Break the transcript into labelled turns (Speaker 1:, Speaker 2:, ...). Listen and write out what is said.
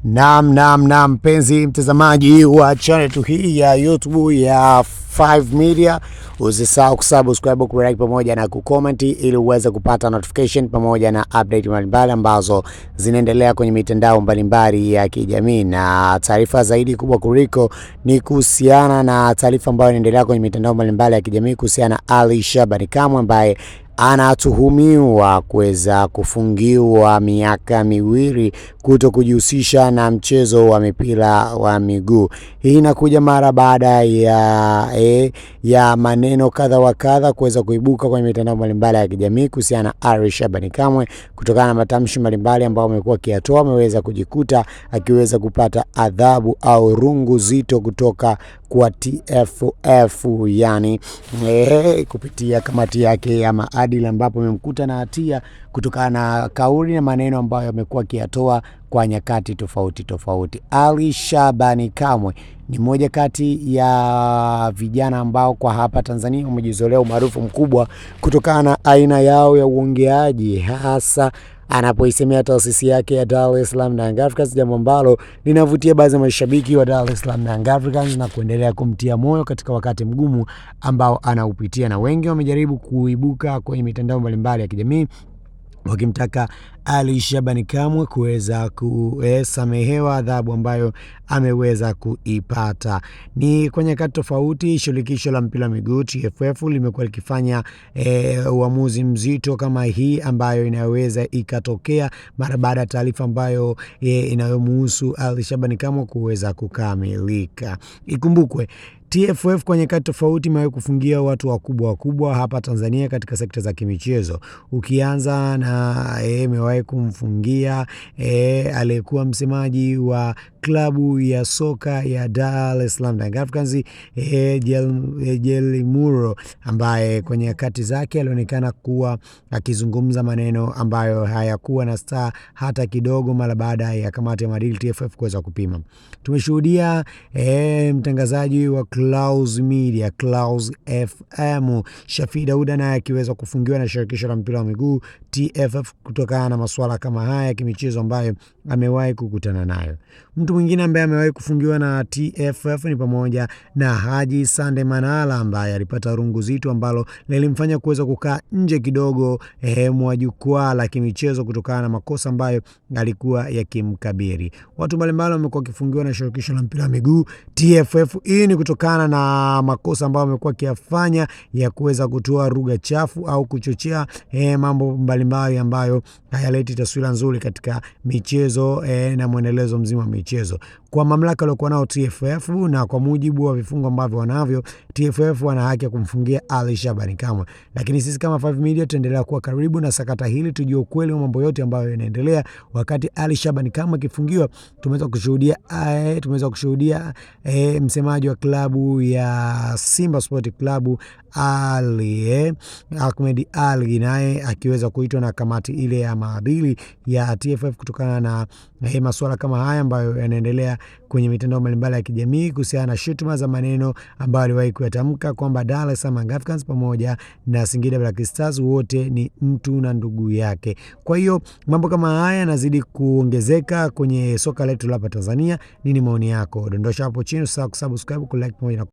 Speaker 1: Naam, mpenzi mtazamaji wa channel tu hii ya YouTube ya 5 Media, usisahau kusubscribe, kulike pamoja na kucomment ili uweze kupata notification pamoja na update mbalimbali ambazo zinaendelea kwenye mitandao mbalimbali ya kijamii. Na taarifa zaidi kubwa kuliko ni kuhusiana na taarifa ambayo inaendelea kwenye mitandao mbalimbali ya kijamii kuhusiana na Ali Shabani Kamwe ambaye anatuhumiwa kuweza kufungiwa miaka miwili kuto kujihusisha na mchezo wa mipira wa miguu. Hii inakuja mara baada ya maneno kadha wa kadha kuweza kuibuka kwenye mitandao mbalimbali ya kijamii kuhusiana na Ali Shabani Kamwe kutokana na matamshi mbalimbali ambayo amekuwa akiyatoa. Ameweza kujikuta akiweza kupata adhabu au rungu zito kutoka kwa TFF, yani kupitia kamati yake ya maadili, ambapo amemkuta na hatia kutokana na kauli na maneno ambayo amekuwa akiyatoa kwa nyakati tofauti. Ali Shabani Kamwe ni mmoja kati ya vijana ambao kwa hapa Tanzania wamejizolea umaarufu mkubwa kutokana na aina yao ya uongeaji, hasa anapoisemea taasisi yake ya Dar es Salaam Young Africans, jambo ambalo linavutia baadhi ya mashabiki wa Dar es Salaam Young Africans na kuendelea kumtia moyo katika wakati mgumu ambao anaupitia. Na wengi wamejaribu kuibuka kwenye mitandao mbalimbali ya kijamii wakimtaka Ali Shabani Kamwe kuweza kusamehewa adhabu ambayo ameweza kuipata. Ni kwenye nyakati tofauti, shirikisho la mpira wa miguu TFF limekuwa likifanya uamuzi mzito kama hii ambayo inaweza ikatokea mara baada ya taarifa ambayo inayomhusu Ali Shabani Kamwe kuweza kukamilika. Ikumbukwe TFF kwenye nyakati tofauti imewahi kufungia watu wakubwa hapa Tanzania katika sekta za kimichezo. Ukianza na imewahi kumfungia aliyekuwa msemaji wa klabu ya soka ya Dar es Salaam Young Africans Jelly Muro, ambaye kwenye nyakati zake alionekana kuwa akizungumza maneno ambayo hayakuwa na staa hata kidogo mara baada ya kamati ya maadili TFF kuweza kupima. Tumeshuhudia mtangazaji wa Clouds Media, Clouds FM, Shafi Dauda, naye akiweza kufungiwa na shirikisho la mpira wa miguu TFF kutokana na masuala kama haya ya kimichezo ambayo amewahi kukutana nayo. Mtu mwingine ambaye amewahi kufungiwa na TFF ni pamoja na Haji Sande Manala, ambaye alipata rungu zito ambalo lilimfanya kuweza kukaa nje kidogo mwa jukwaa la kimichezo kutokana na makosa ambayo alikuwa yakimkabiri. Watu mbalimbali wamekuwa wakifungiwa na shirikisho la mpira wa miguu TFF. Hii ni kutokana na makosa ambayo wamekuwa wakiyafanya ya kuweza kutoa lugha chafu au kuchochea mambo mbalimbali ambayo hayaleti taswira nzuri katika michezo na muendelezo mzima wa michezo. Kwa mamlaka waliokuwa nao TFF na kwa mujibu wa vifungo ambavyo wanavyo, TFF wana haki ya kumfungia Ali Shabani Kamwe. Lakini sisi kama 5 Media tuendelea kuwa karibu na sakata hili, tujue ukweli wa mambo yote ambayo yanaendelea. Wakati Ali Shabani Kamwe akifungiwa, tumeweza kushuhudia msemaji wa klabu ya Simba Sport Club Ahmed Ali naye akiweza kuitwa na kamati ile ya maadili ya TFF kutokana na masuala kama haya ambayo yanaendelea kwenye mitandao mbalimbali ya kijamii kuhusiana na shutuma za maneno ambayo aliwahi kuyatamka kwamba Dar es Salaam Young Africans pamoja na Singida Black Stars wote ni mtu na ndugu yake. Kwa hiyo mambo kama haya yanazidi kuongezeka kwenye soka letu hapa Tanzania. Nini maoni yako? Dondosha hapo chini, usisahau kusubscribe, kulike pamoja na